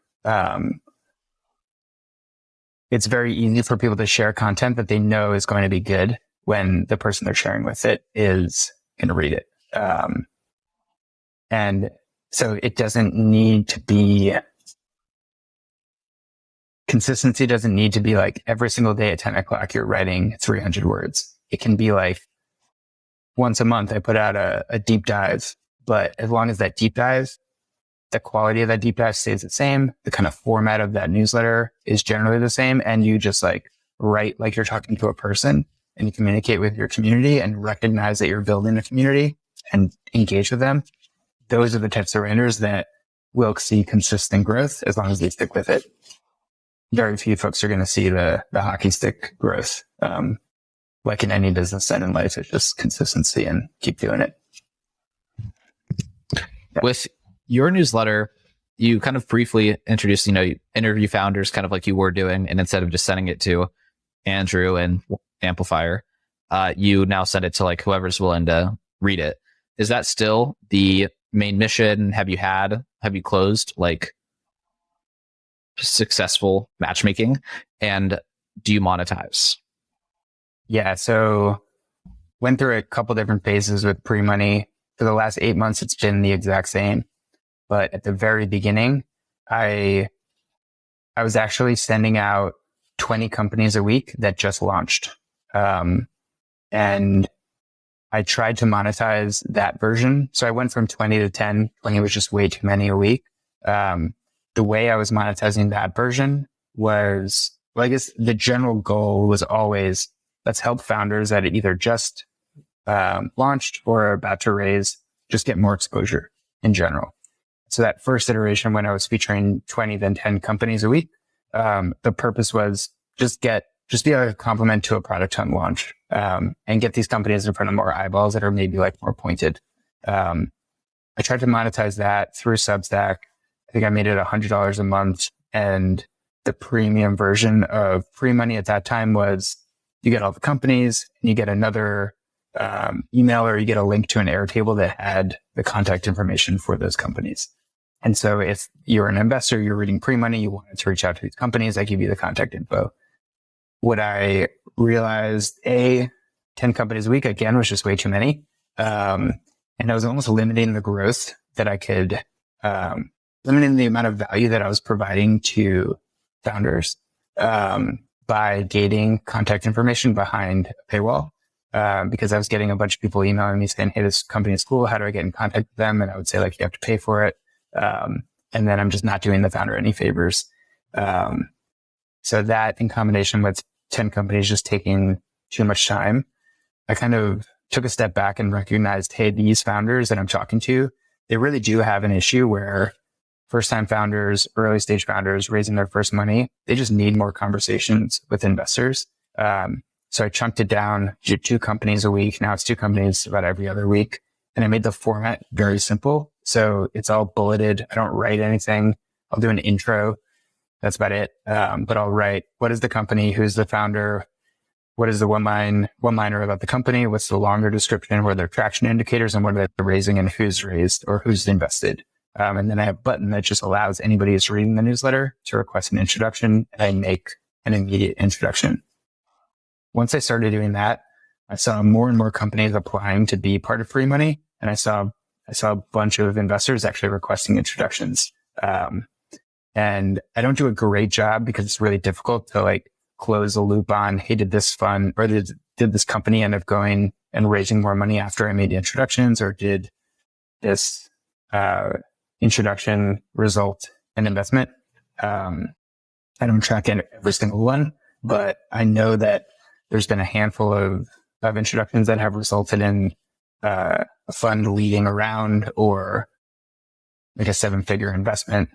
It's very easy for people to share content that they know is going to be good when the person they're sharing with it is going to read it. And so it doesn't need to be, consistency doesn't need to be like every single day at 10 o'clock, you're writing 300 words. It can be like once a month, I put out a deep dive, but as long as that deep dive, the quality of that deep dive stays the same, the kind of format of that newsletter is generally the same, and you just like write like you're talking to a person, and you communicate with your community and recognize that you're building a community and engage with them. Those are the types of writers that will see consistent growth as long as they stick with it. Very few folks are going to see the hockey stick growth. Like in any business and in life, it's just consistency and keep doing it. Yeah. With your newsletter, you kind of briefly introduced, you interview founders kind of like you were doing. And instead of just sending it to Andrew and Amplifier, you now send it to like whoever's willing to read it. Is that still the main mission? Have you closed like successful matchmaking? And do you monetize? Yeah. So went through a couple different phases with pre-money. For the last 8 months, it's been the exact same. But at the very beginning, I was actually sending out 20 companies a week that just launched. And I tried to monetize that version. So I went from 20 to 10. 20 was just way too many a week. The way I was monetizing that version was, well, I guess the general goal was always, let's help founders that either just launched or are about to raise, just get more exposure in general. So that first iteration, when I was featuring 20, then 10 companies a week, the purpose was just be a complement to a product on launch, and get these companies in front of more eyeballs that are maybe like more pointed. I tried to monetize that through Substack. I think I made it $100 a month, and the premium version of pre-money at that time was you get all the companies and you get another email, or you get a link to an Airtable that had the contact information for those companies. And so if you're an investor, you're reading pre-money, you wanted to reach out to these companies, I give you the contact info. What I realized, 10 companies a week, again, was just way too many. And I was almost limiting the growth that I could, limiting the amount of value that I was providing to founders, by gating contact information behind a paywall. Because I was getting a bunch of people emailing me saying, hey, this company is cool. How do I get in contact with them? And I would say, like, you have to pay for it. And then I'm just not doing the founder any favors. So that, in combination with 10 companies just taking too much time, I kind of took a step back and recognized, hey, these founders that I'm talking to, they really do have an issue where first-time founders, early stage founders raising their first money, they just need more conversations with investors. So I chunked it down to 2 companies a week. Now it's 2 companies about every other week. And I made the format very simple. So it's all bulleted. I don't write anything. I'll do an intro. That's about it. But I'll write, what is the company? Who's the founder? What is the one-liner about the company? What's the longer description? What are their traction indicators, and what are they raising, and who's raised or who's invested? And then I have a button that just allows anybody who's reading the newsletter to request an introduction, and I make an immediate introduction. Once I started doing that, I saw more and more companies applying to be part of Free Money. And I saw a bunch of investors actually requesting introductions. And I don't do a great job because it's really difficult to like close the loop on, hey, did this fund or did this company end up going and raising more money after I made the introductions, or did this introduction result in investment? I don't track every single one, but I know that there's been a handful of introductions that have resulted in a fund leading around or like a 7-figure investment.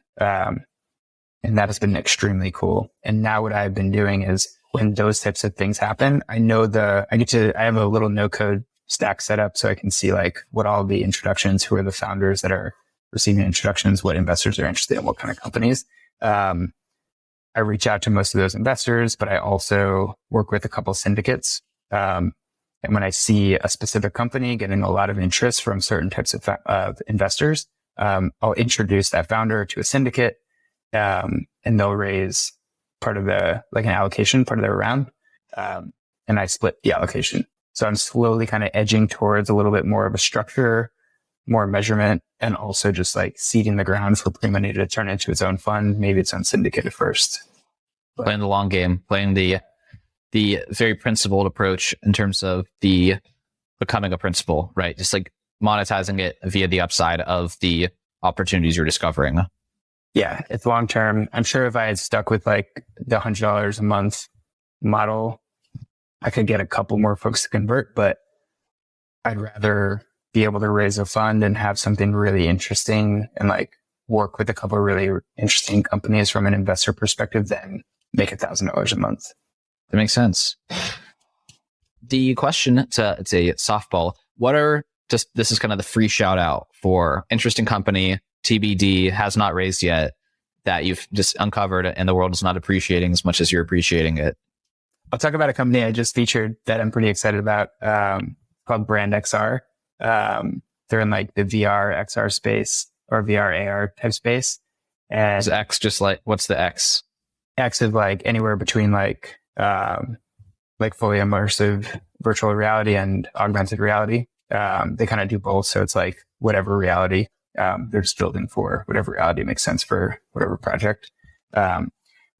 And that has been extremely cool. And now what I've been doing is when those types of things happen, I have a little no code stack set up so I can see like what all the introductions, who are the founders that are receiving introductions, what investors are interested in, what kind of companies. I reach out to most of those investors, but I also work with a couple syndicates. And when I see a specific company getting a lot of interest from certain types of investors, I'll introduce that founder to a syndicate, and they'll raise part of an allocation, part of their round. And I split the allocation. So I'm slowly kind of edging towards a little bit more of a structure, more measurement, and also just like seeding the ground for pre-money to turn into its own fund, maybe its own syndicate at first. Playing the long game, playing the very principled approach in terms of the becoming a principal, right? Just like monetizing it via the upside of the opportunities you're discovering. Yeah, it's long term. I'm sure if I had stuck with like the $100 a month model, I could get a couple more folks to convert, but I'd rather be able to raise a fund and have something really interesting and like work with a couple of really interesting companies from an investor perspective than make $1,000 a month. That makes sense. The question, it's a softball. This is kind of the free shout out for interesting company, TBD, has not raised yet, that you've just uncovered and the world is not appreciating as much as you're appreciating it. I'll talk about a company I just featured that I'm pretty excited about, called Brand XR. They're in like the VR XR space or VR AR type space. And is X just like, what's the X? X is like anywhere between like fully immersive virtual reality and augmented reality. They kind of do both. So it's like whatever reality, they're just building for whatever reality makes sense for whatever project.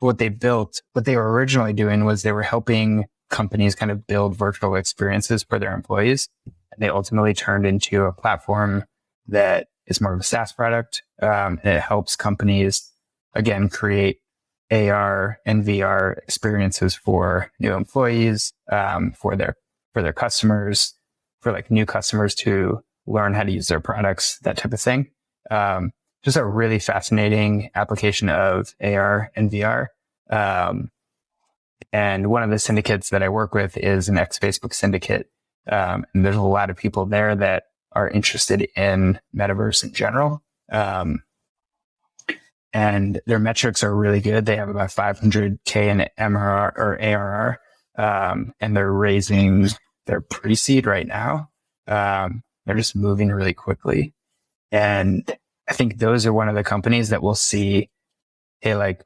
What they were originally doing was they were helping companies kind of build virtual experiences for their employees. And they ultimately turned into a platform that is more of a SaaS product. And it helps companies, again, create AR and VR experiences for new employees, for their customers, for like new customers to learn how to use their products, that type of thing. Just a really fascinating application of AR and VR. And one of the syndicates that I work with is an ex-Facebook syndicate. And there's a lot of people there that are interested in metaverse in general. And their metrics are really good. They have about 500K in MRR or ARR. And they're raising their pre-seed right now. They're just moving really quickly. And I think those are one of the companies that we'll see, hey, like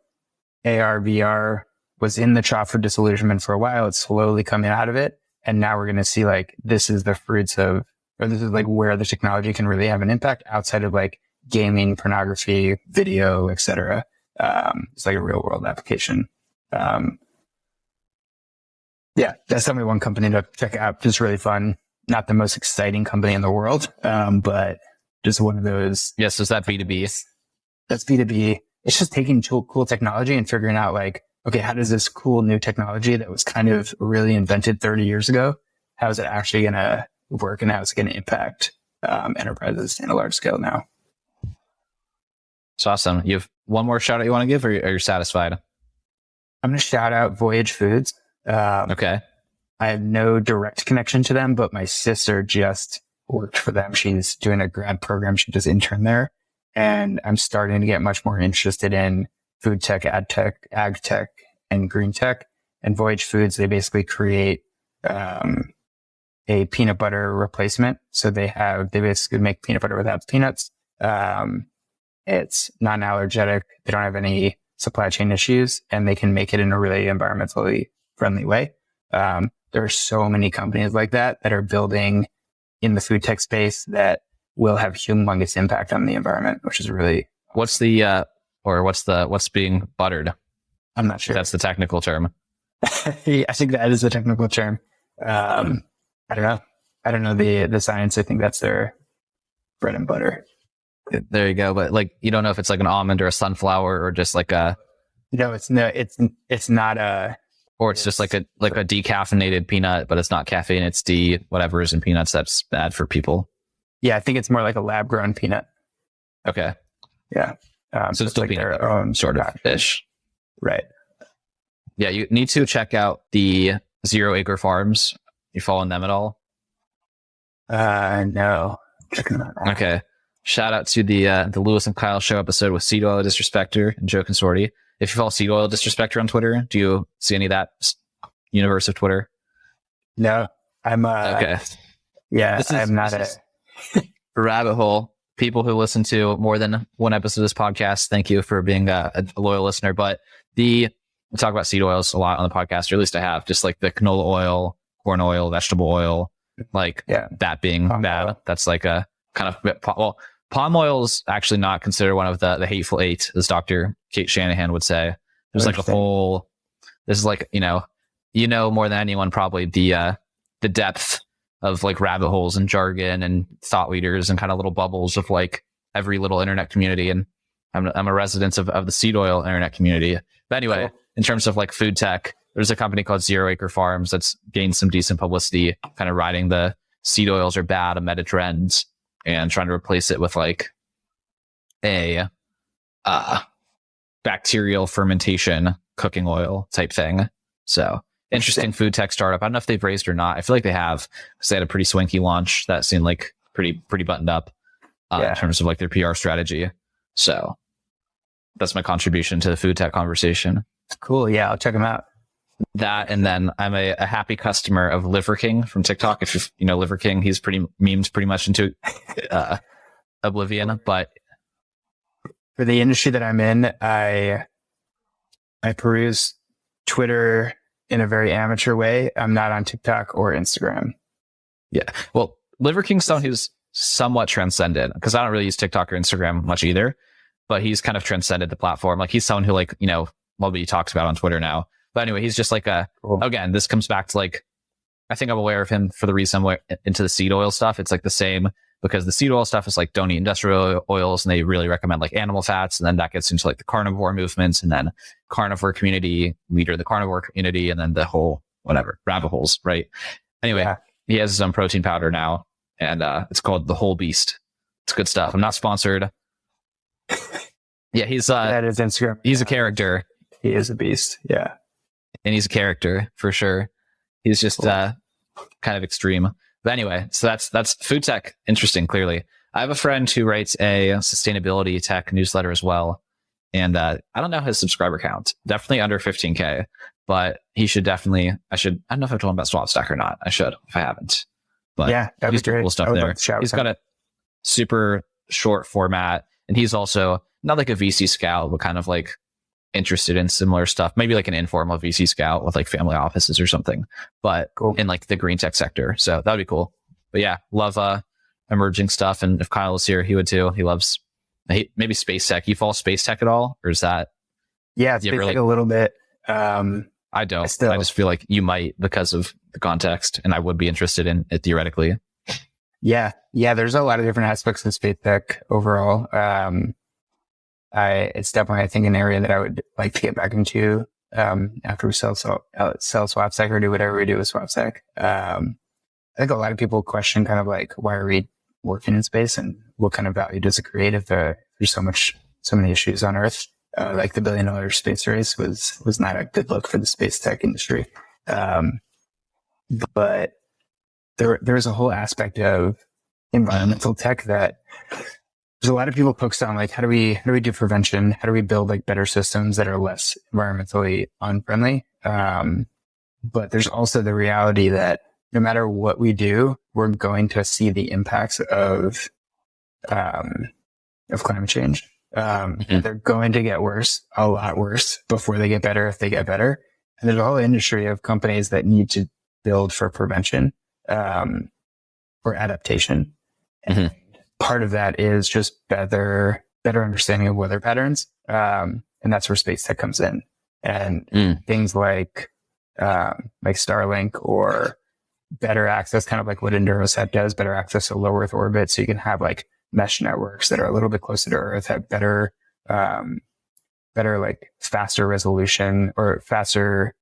AR, VR was in the trough of disillusionment for a while. It's slowly coming out of it. And now we're going to see like, this is the fruits of, or this is like where the technology can really have an impact outside of like gaming, pornography, video, etc. It's like a real world application. Yeah, that's definitely one company to check out. Just really fun. Not the most exciting company in the world, but just one of those. Yes, is that B2B? That's B2B. It's just taking cool technology and figuring out like, okay, how does this cool new technology that was kind of really invented 30 years ago, how is it actually going to work and how is it going to impact enterprises in a large scale now? It's awesome. You have one more shout out you want to give, or are you satisfied? I'm going to shout out Voyage Foods. Okay. I have no direct connection to them, but my sister just worked for them. She's doing a grad program. She does intern there. And I'm starting to get much more interested in food tech, ad tech, ag tech, and green tech. And Voyage Foods, they basically create a peanut butter replacement. So they basically make peanut butter without peanuts. It's non-allergenic. They don't have any supply chain issues, and they can make it in a really environmentally friendly way. There are so many companies like that are building in the food tech space that will have humongous impact on the environment, which is really what's being buttered? I'm not sure. That's the technical term. Yeah, I think that is the technical term. I don't know. I don't know the science. I think that's their bread and butter. There you go. But like, you don't know if it's like an almond or a sunflower or just like a. No, it's not a. Or it's just like a decaffeinated peanut, but it's not caffeine. It's whatever is in peanuts that's bad for people. Yeah, I think it's more like a lab grown peanut. Okay. Yeah. So it's still like peanut their butter, own sort of fish. Right. Yeah, you need to check out the 0 Acre Farms. You following them at all? No. Checking them out. Okay. Shout out to the Lewis and Kyle show episode with Seed Oil Disrespector and Joe Consorti. If you follow Seed Oil Disrespector on Twitter, do you see any of that universe of Twitter? No, I'm okay. Yeah, I'm not a rabbit hole. People who listen to more than one episode of this podcast, thank you for being a loyal listener. But we talk about seed oils a lot on the podcast, or at least I have, just like the canola oil, corn oil, vegetable oil, like that being palm bad. oil. That's like a kind of, palm oil is actually not considered one of the hateful eight, as Dr. Kate Shanahan would say. There's like this is like, you know more than anyone probably the depth of like rabbit holes and jargon and thought leaders and kind of little bubbles of like every little internet community. And I'm a resident of the seed oil internet community. But anyway, in terms of like food tech, there's a company called 0 Acre Farms that's gained some decent publicity, kind of riding the seed oils are bad, a meta trends, and trying to replace it with like a bacterial fermentation cooking oil type thing. So interesting food tech startup. I don't know if they've raised or not. I feel like they have, because they had a pretty swanky launch that seemed like pretty buttoned up in terms of like their PR strategy. So that's my contribution to the food tech conversation. Cool. Yeah, I'll check them out. That, and then I'm a happy customer of Liver King from TikTok. If you know Liver King, he's memed pretty much into oblivion. But for the industry that I'm in, I peruse Twitter in a very amateur way. I'm not on TikTok or Instagram. Yeah. Well, Liver King's someone who's somewhat transcended, because I don't really use TikTok or Instagram much either, but he's kind of transcended the platform. Like he's someone who like, nobody talks about on Twitter now. But anyway, he's just like again, this comes back to like, I think I'm aware of him for the reason I'm into the seed oil stuff. It's like the same, because the seed oil stuff is like, don't eat industrial oils, and they really recommend like animal fats. And then that gets into like the carnivore movements, and then carnivore community, leader of the carnivore community, and then the whole whatever rabbit holes, right? Anyway, he has his own protein powder now, and it's called the Whole Beast. It's good stuff. I'm not sponsored. Yeah, he's that is Instagram. He's a character. He is a beast. Yeah. And he's a character for sure. He's just kind of extreme. But anyway, so that's food tech. Interesting, clearly. I have a friend who writes a sustainability tech newsletter as well. And I don't know his subscriber count. Definitely under 15K. But he should definitely, I don't know if I've told him about Swapstack or not. I should, if I haven't. But yeah, that'd be great. Cool stuff there. He's got a super short format. And he's also not like a VC scout, but kind of like interested in similar stuff, maybe like an informal VC scout with like family offices or something, but in like the green tech sector. So that'd be cool. But yeah, love emerging stuff. And if Kyle was here, he would too. He loves maybe space tech. You follow space tech at all, or is that? Yeah, it's like a little bit. I don't. I just feel like you might, because of the context, and I would be interested in it theoretically. Yeah. There's a lot of different aspects of space tech overall. It's definitely, I think, an area that I would like to get back into after we sell Swapstack or do whatever we do with Swapstack. I think a lot of people question kind of like, why are we working in space, and what kind of value does it create if there's so many issues on Earth? Like the $1 billion space race was not a good look for the space tech industry. But there's a whole aspect of environmental tech that there's a lot of people focused on, like, how do we do prevention? How do we build like better systems that are less environmentally unfriendly? But there's also the reality that no matter what we do, we're going to see the impacts of climate change. They're going to get worse, a lot worse, before they get better, if they get better. And there's a whole industry of companies that need to build for prevention or adaptation. And part of that is just better understanding of weather patterns. And that's where space tech comes in. And things like Starlink or better access, kind of like what Endurosat does, better access to low Earth orbit. So you can have like mesh networks that are a little bit closer to Earth, have better like faster resolution or faster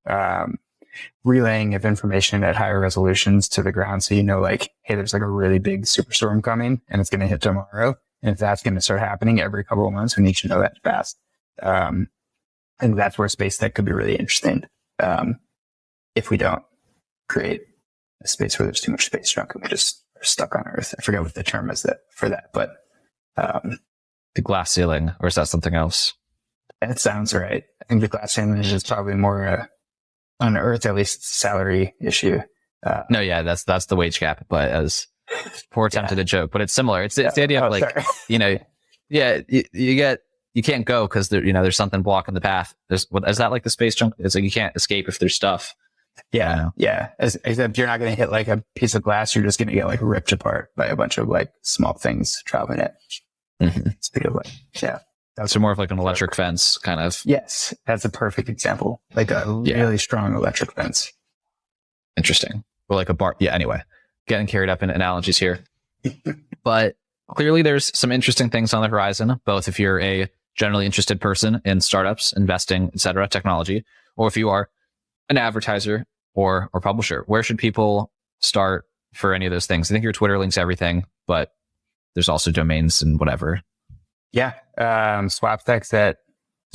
relaying of information at higher resolutions to the ground. So, like, hey, there's like a really big superstorm coming and it's going to hit tomorrow. And if that's going to start happening every couple of months, we need to know that fast. And that's where space tech could be really interesting. if we don't create a space where there's too much space junk and we just are stuck on Earth. I forget what the term is for that, but the glass ceiling, or is that something else? That sounds right. I think the glass ceiling is probably more on Earth, at least salary issue. No, yeah, that's the wage gap, but as poor attempt at a joke, but it's similar. It's the idea of like, you can't go because there's something blocking the path. Is that like the space junk? It's like you can't escape if there's stuff. Yeah. Except you're not going to hit like a piece of glass. You're just going to get like ripped apart by a bunch of like small things traveling it. Mm-hmm. Speaking of like, So more of like an electric fence kind of. Yes. That's a perfect example. Like a really strong electric fence. Interesting. Or like a bar. Yeah. Anyway, getting carried up in analogies here, but clearly there's some interesting things on the horizon, both if you're a generally interested person in startups, investing, etc., technology, or if you are an advertiser or publisher. Where should people start for any of those things? I think your Twitter links everything, but there's also domains and whatever. Yeah. Swapstack's at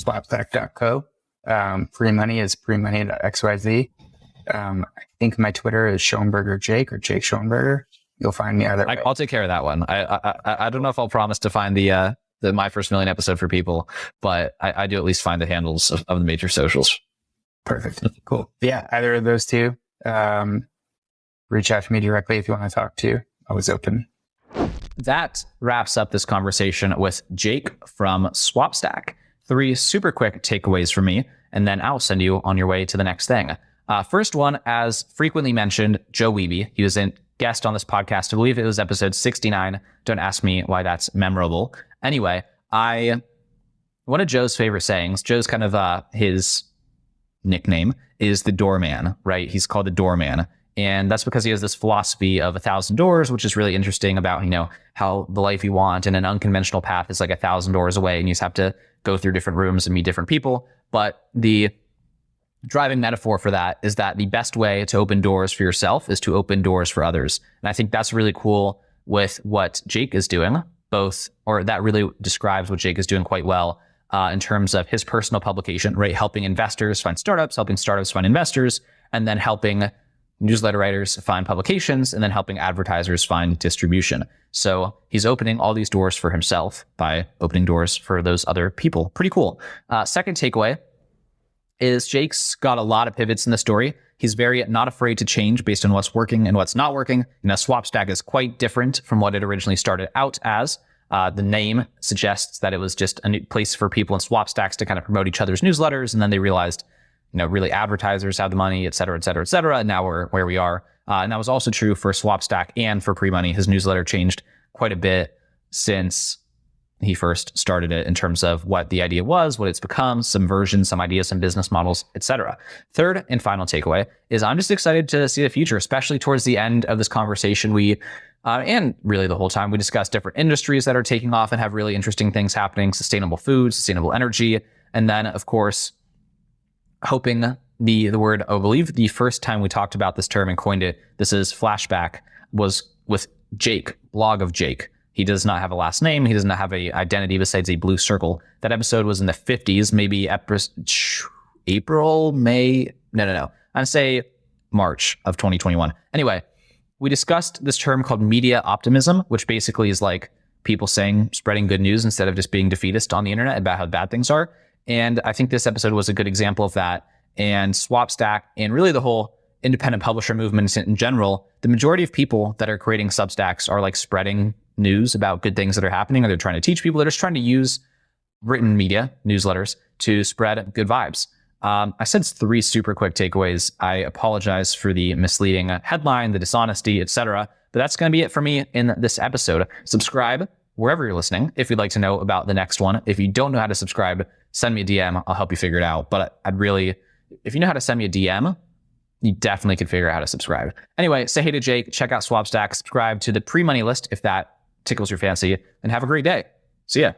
swapstack.co. Pre-money is premoney.xyz. I think my Twitter is Schonberger Jake or Jake Schonberger. You'll find me either way. I'll take care of that one. I don't know if I'll promise to find the My First Million episode for people, but I do at least find the handles of the major socials. Perfect. Cool. Yeah, either of those two. Reach out to me directly if you want to talk to. Always open. That wraps up this conversation with Jake from Swapstack. 3 super quick takeaways from me, and then I'll send you on your way to the next thing. First one, as frequently mentioned, Joe Wiebe. He was a guest on this podcast. I believe it was episode 69. Don't ask me why that's memorable. Anyway, one of Joe's favorite sayings, Joe's kind of his nickname is the doorman, right? He's called the doorman. And that's because he has this philosophy of 1,000 doors, which is really interesting about, how the life you want and an unconventional path is like 1,000 doors away and you just have to go through different rooms and meet different people. But the driving metaphor for that is that the best way to open doors for yourself is to open doors for others. And I think that's really cool with what Jake is doing, that really describes what Jake is doing quite well in terms of his personal publication, right? Helping investors find startups, helping startups find investors, and then helping newsletter writers find publications, and then helping advertisers find distribution. So he's opening all these doors for himself by opening doors for those other people. Pretty cool. Second takeaway is Jake's got a lot of pivots in the story. He's very not afraid to change based on what's working and what's not working. Swapstack is quite different from what it originally started out as. The name suggests that it was just a new place for people in Swapstacks to kind of promote each other's newsletters. And then they realized, really advertisers have the money, et cetera, et cetera, et cetera. And now we're where we are. And that was also true for Swapstack and for pre-money. His newsletter changed quite a bit since he first started it in terms of what the idea was, what it's become, some versions, some ideas, some business models, et cetera. Third and final takeaway is I'm just excited to see the future, especially towards the end of this conversation. We, and really the whole time, we discussed different industries that are taking off and have really interesting things happening, sustainable food, sustainable energy. And then, of course, hoping the word, I believe the first time we talked about this term and coined it, this is flashback, was with Jake, blog of Jake. He does not have a last name. He does not have an identity besides a blue circle. That episode was in the 50s, maybe April, May. No. I'd say March of 2021. Anyway, we discussed this term called media optimism, which basically is like people spreading good news instead of just being defeatist on the internet about how bad things are. And I think this episode was a good example of that. And Swapstack and really the whole independent publisher movement in general, the majority of people that are creating Substacks are like spreading news about good things that are happening, or they're trying to teach people. They're just trying to use written media, newsletters, to spread good vibes. I said 3 super quick takeaways. I apologize for the misleading headline, the dishonesty, etc. But that's going to be it for me in this episode. Subscribe wherever you're listening if you'd like to know about the next one. If you don't know how to subscribe, send me a DM. I'll help you figure it out. But if you know how to send me a DM, you definitely could figure out how to subscribe. Anyway, say hey to Jake, check out Swapstack, subscribe to the pre-money list if that tickles your fancy, and have a great day. See ya.